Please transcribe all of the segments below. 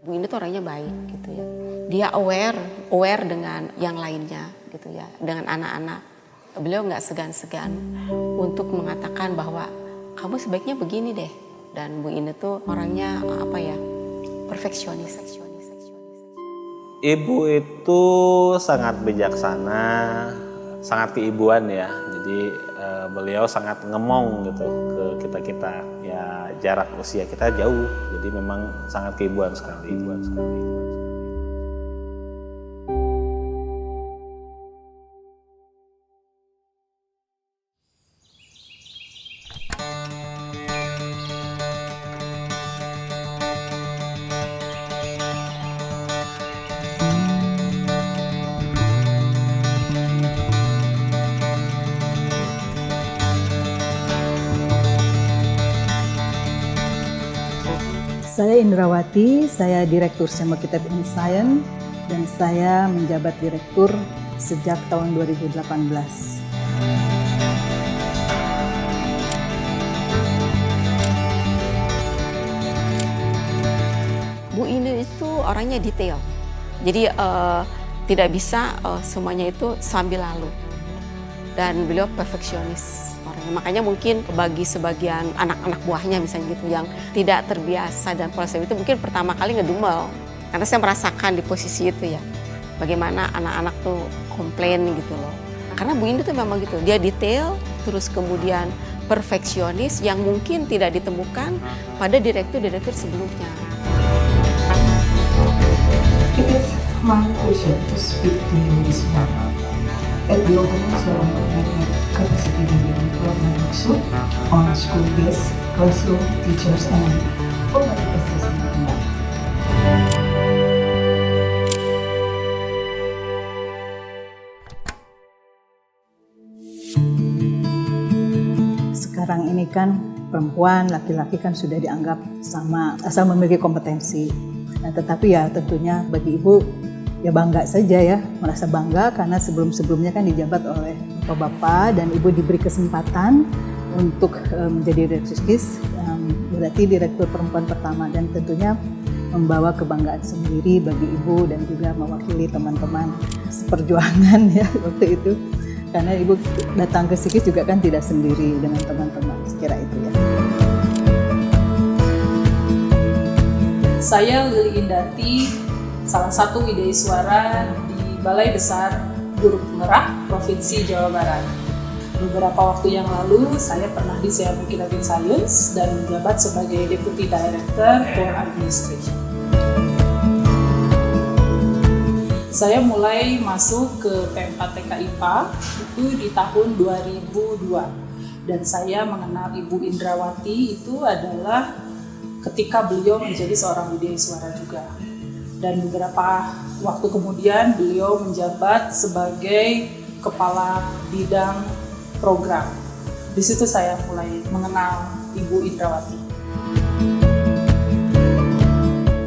Bu ini tuh orangnya baik gitu ya. Dia aware dengan yang lainnya gitu ya, dengan anak-anak. Beliau nggak segan-segan untuk mengatakan bahwa kamu sebaiknya begini deh. Dan Bu ini tuh orangnya perfeksionis. Ibu itu sangat bijaksana, sangat keibuan ya. Jadi beliau sangat ngemong gitu ke kita. Ya jarak usia kita jauh, jadi memang sangat keibuan sekali. Saya Indrawati, saya Direktur Semio Kitab Insiance dan saya menjabat Direktur sejak tahun 2018. Bu ini itu orangnya detail, jadi tidak bisa semuanya itu sambil lalu. Dan beliau perfeksionis. Makanya mungkin bagi sebagian anak-anak buahnya misalnya gitu yang tidak terbiasa dan proses itu mungkin pertama kali ngedumel. Karena saya merasakan di posisi itu ya. Bagaimana anak-anak tuh komplain gitu loh. Karena Bu Indi tuh memang gitu, dia detail terus kemudian perfeksionis yang mungkin tidak ditemukan pada direktur-direktur sebelumnya. It is my pleasure to speak to you this morning at the opening ceremony of Capacity Building Development Workshop on school-based classroom teachers and formative assessment. Sekarang ini kan perempuan, laki-laki kan sudah dianggap sama asal memiliki kompetensi. Nah, tetapi ya tentunya bagi ibu ya bangga saja ya, merasa bangga karena sebelum-sebelumnya kan dijabat oleh bapak dan ibu diberi kesempatan untuk menjadi direktur KIS, berarti direktur perempuan pertama, dan tentunya membawa kebanggaan sendiri bagi ibu dan juga mewakili teman-teman seperjuangan ya waktu itu. Karena ibu datang ke SIKIS juga kan tidak sendiri dengan teman-teman, sekira itu ya. Saya Lili Indati, salah satu wideiswara di Balai Besar Guru Penggerak Provinsi Jawa Barat. Beberapa waktu yang lalu saya pernah di Semio Kitab Insiance dan menjabat sebagai Deputy Director for Administration. Saya mulai masuk ke P4TK IPA itu di tahun 2002 dan saya mengenal Ibu Indrawati itu adalah ketika beliau menjadi seorang wideiswara juga. Dan beberapa waktu kemudian beliau menjabat sebagai Kepala Bidang Program. Di situ saya mulai mengenal Ibu Indrawati.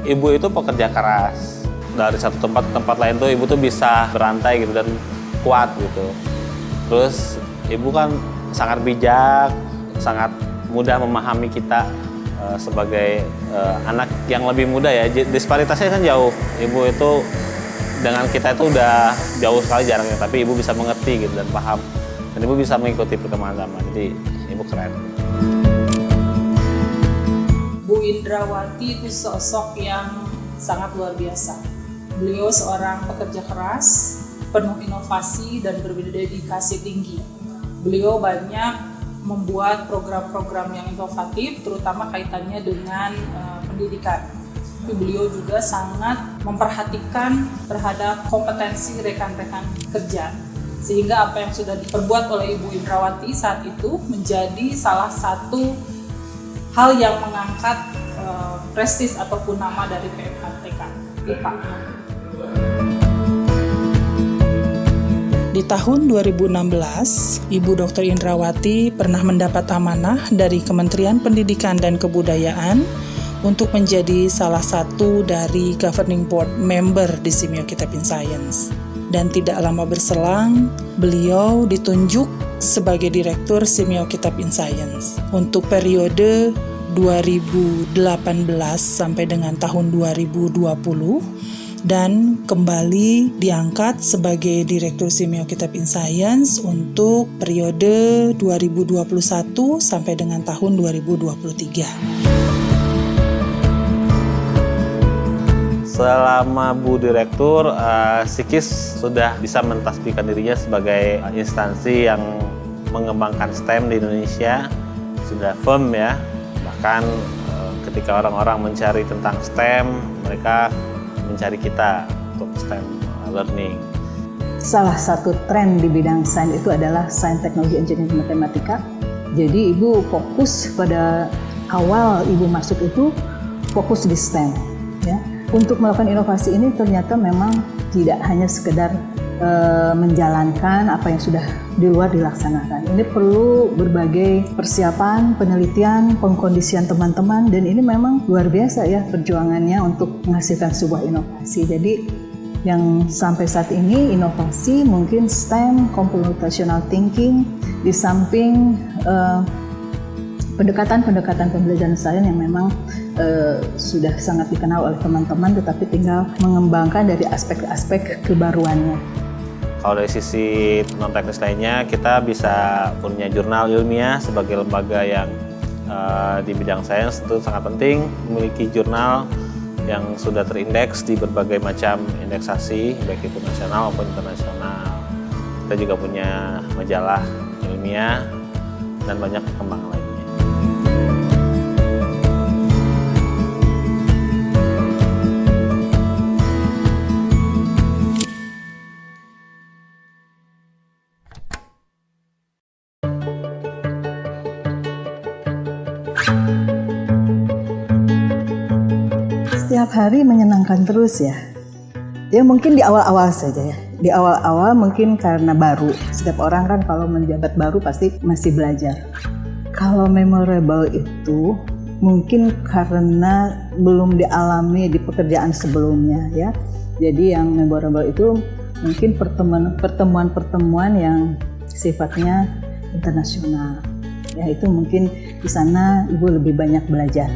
Ibu itu pekerja keras. Dari satu tempat ke tempat lain tuh ibu tuh bisa berantai gitu dan kuat gitu. Terus ibu kan sangat bijak, sangat mudah memahami kita sebagai anak yang lebih muda ya. Disparitasnya kan jauh. Ibu itu dengan kita itu udah jauh sekali jaraknya, tapi ibu bisa mengerti gitu dan paham. Dan ibu bisa mengikuti perkembangan zaman. Jadi ibu keren. Bu Indrawati itu sosok yang sangat luar biasa. Beliau seorang pekerja keras, penuh inovasi dan berdedikasi tinggi. Beliau banyak membuat program-program yang inovatif, terutama kaitannya dengan pendidikan. Tapi beliau juga sangat memperhatikan terhadap kompetensi rekan-rekan kerja. Sehingga apa yang sudah diperbuat oleh Ibu Indrawati saat itu menjadi salah satu hal yang mengangkat prestis ataupun nama dari P4TK IPA. Di tahun 2016, Ibu Dr. Indrawati pernah mendapat amanah dari Kementerian Pendidikan dan Kebudayaan untuk menjadi salah satu dari Governing Board member di Semio Kitab Insiance. Dan tidak lama berselang, beliau ditunjuk sebagai Direktur Semio Kitab Insiance untuk periode 2018 sampai dengan tahun 2020 dan kembali diangkat sebagai Direktur Semiokitab in Science untuk periode 2021 sampai dengan tahun 2023. Selama Bu Direktur, Psikis sudah bisa mentasbihkan dirinya sebagai instansi yang mengembangkan STEM di Indonesia, sudah firm ya. Bahkan ketika orang-orang mencari tentang STEM, mereka mencari kita untuk STEM learning. Salah satu tren di bidang sains itu adalah sains, teknologi, engineering, matematika. Jadi ibu fokus pada awal ibu masuk itu fokus di STEM. Ya. Untuk melakukan inovasi ini ternyata memang tidak hanya sekedar menjalankan apa yang sudah di luar dilaksanakan. Ini perlu berbagai persiapan, penelitian, pengkondisian teman-teman, dan ini memang luar biasa ya perjuangannya untuk menghasilkan sebuah inovasi. Jadi yang sampai saat ini inovasi mungkin STEM, computational thinking, di samping pendekatan-pendekatan pembelajaran sains yang memang sudah sangat dikenal oleh teman-teman, tetapi tinggal mengembangkan dari aspek-aspek kebaruannya. Kalau dari sisi non-teknis lainnya, kita bisa punya jurnal ilmiah sebagai lembaga yang di bidang sains itu sangat penting, memiliki jurnal yang sudah terindeks di berbagai macam indeksasi, baik itu nasional maupun internasional. Kita juga punya majalah ilmiah dan banyak perkembangan lainnya. Setiap hari menyenangkan terus ya. Ya mungkin di awal-awal saja ya. Di awal-awal mungkin karena baru. Setiap orang kan kalau menjabat baru pasti masih belajar. Kalau memorable itu mungkin karena belum dialami di pekerjaan sebelumnya ya. Jadi yang memorable itu mungkin pertemuan-pertemuan yang sifatnya internasional. Ya itu mungkin di sana ibu lebih banyak belajar.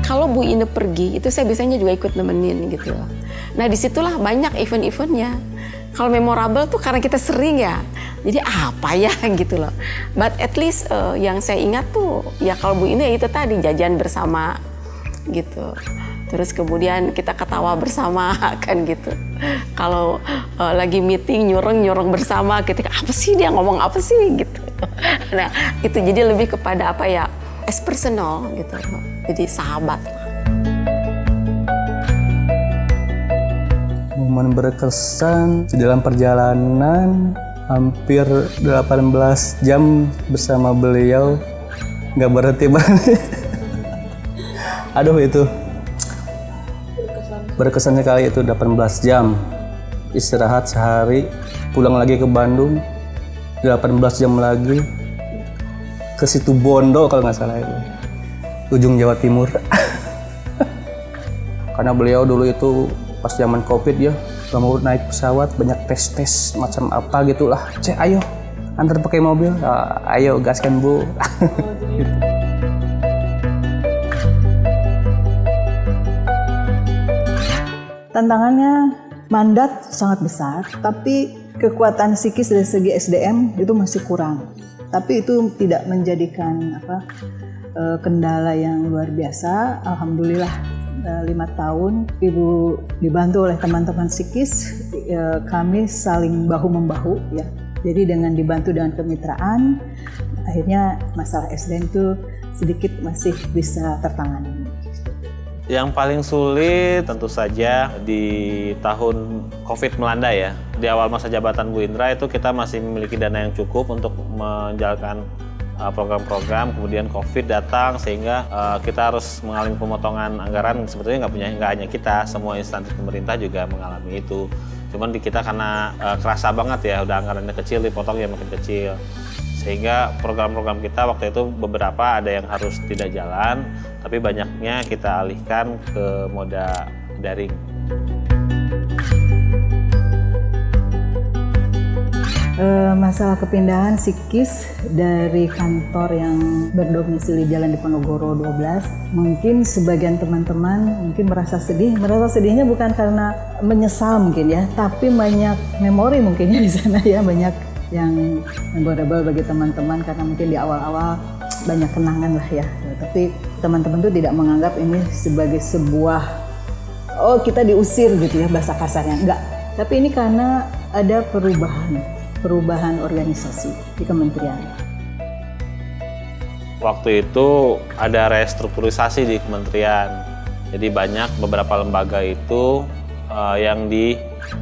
Kalau Bu Ine pergi, itu saya biasanya juga ikut nemenin gitu loh. Nah disitulah banyak event-eventnya. Kalau memorable tuh karena kita sering ya, jadi apa ya gitu loh. But at least yang saya ingat tuh, ya kalau Bu Ine itu tadi jajan bersama gitu. Terus kemudian kita ketawa bersama kan gitu. Kalau lagi meeting nyureng bersama, ketika apa sih dia ngomong apa sih gitu. Nah itu jadi lebih kepada apa ya, as personal gitu. Jadi sahabat. Momen berkesan di dalam perjalanan hampir 18 jam bersama beliau, nggak berhenti. Aduh itu berkesan sekali itu 18 jam. Istirahat sehari, pulang lagi ke Bandung, 18 jam lagi ke Situ Bondo kalau nggak salah itu. Ujung Jawa Timur. Karena beliau dulu itu pas zaman Covid ya, gak mau naik pesawat, banyak tes macam apa gitulah. Ayo antar pakai mobil, ayo gaskan Bu. Tantangannya mandat sangat besar, tapi kekuatan psikis dari segi SDM itu masih kurang. Tapi itu tidak menjadikan kendala yang luar biasa. Alhamdulillah 5 tahun Ibu dibantu oleh teman-teman psikis, kami saling bahu-membahu ya. Jadi dengan dibantu dengan kemitraan, akhirnya masalah SDM itu sedikit masih bisa tertangani. Yang paling sulit tentu saja di tahun Covid melanda ya. Di awal masa jabatan Bu Indra itu kita masih memiliki dana yang cukup untuk menjalankan program-program, kemudian Covid datang sehingga kita harus mengalami pemotongan anggaran. Sebetulnya nggak hanya kita, semua instansi pemerintah juga mengalami itu. Cuman di kita karena kerasa banget ya, udah anggarannya kecil, dipotongnya makin kecil. Sehingga program-program kita waktu itu beberapa ada yang harus tidak jalan, tapi banyaknya kita alihkan ke moda daring. Masalah kepindahan psikis dari kantor yang berdomisili Jalan Diponegoro 12, mungkin sebagian teman-teman mungkin merasa sedih. Merasa sedihnya bukan karena menyesal mungkin ya, tapi banyak memori mungkinnya di sana ya, banyak yang memorable bagi teman-teman karena mungkin di awal-awal banyak kenangan lah ya. Tapi teman-teman tuh tidak menganggap ini sebagai sebuah kita diusir gitu ya bahasa kasarnya, enggak. Tapi ini karena ada perubahan organisasi di kementerian. Waktu itu ada restrukturisasi di kementerian. Jadi beberapa lembaga itu yang di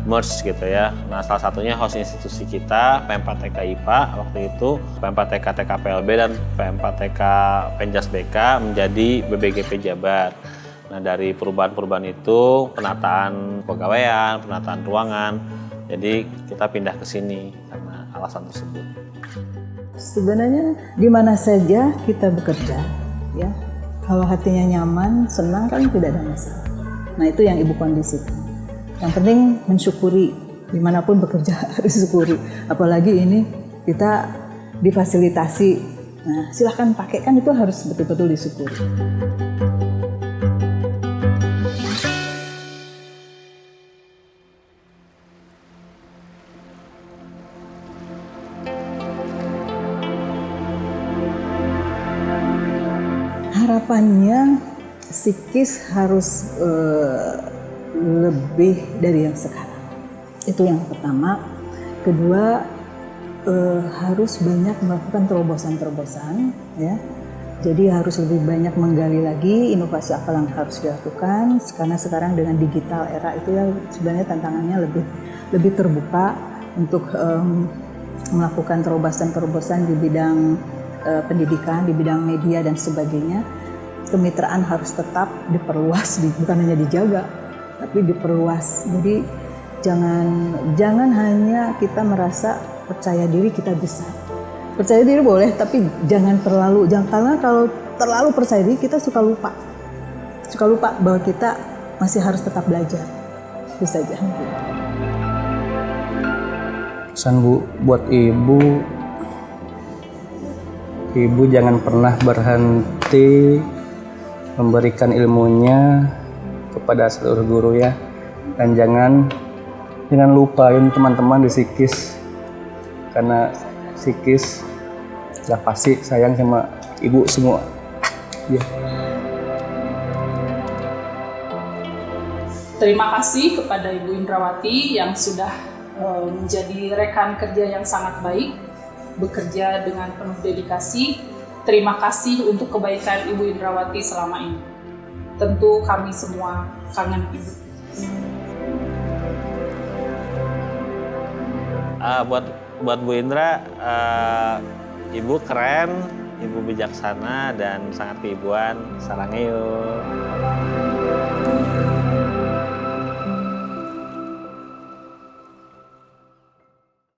merge gitu ya. Nah, salah satunya host institusi kita, PM4TK IPA waktu itu, PM4TK TKPLB dan PM4TK Penjas BK menjadi BBGP Jabar. Nah, dari perubahan-perubahan itu, penataan pegawaian, penataan ruangan, jadi kita pindah ke sini karena alasan tersebut. Sebenarnya di mana saja kita bekerja, ya, kalau hatinya nyaman, senang kan tidak ada masalah. Nah itu yang Ibu kondisikan. Yang penting mensyukuri, dimanapun bekerja harus syukuri. Apalagi ini kita difasilitasi. Nah silahkan pakai, kan itu harus betul-betul disyukuri. Harapannya psikis harus lebih dari yang sekarang. Itu yang pertama. Kedua, harus banyak melakukan terobosan-terobosan, ya. Jadi harus lebih banyak menggali lagi inovasi apa yang harus dilakukan. Karena sekarang dengan digital era itu ya sebenarnya tantangannya lebih terbuka untuk melakukan terobosan-terobosan di bidang pendidikan, di bidang media dan sebagainya. Kemitraan harus tetap diperluas, bukan hanya dijaga, tapi diperluas. Jadi jangan hanya kita merasa percaya diri kita bisa. Percaya diri boleh, tapi jangan terlalu, karena kalau terlalu percaya diri kita suka lupa bahwa kita masih harus tetap belajar. Itu saja. Pesan Bu buat Ibu jangan pernah berhenti memberikan ilmunya kepada seluruh guru ya, dan jangan lupain teman-teman di psikis, karena psikis ya pasti sayang sama Ibu semua ya. Terima kasih kepada Ibu Indrawati yang sudah menjadi rekan kerja yang sangat baik, bekerja dengan penuh dedikasi. Terima kasih untuk kebaikan Ibu Indrawati selama ini. Tentu kami semua kangen Ibu. Buat Bu Indra, Ibu keren, Ibu bijaksana dan sangat keibuan. Saranghayu.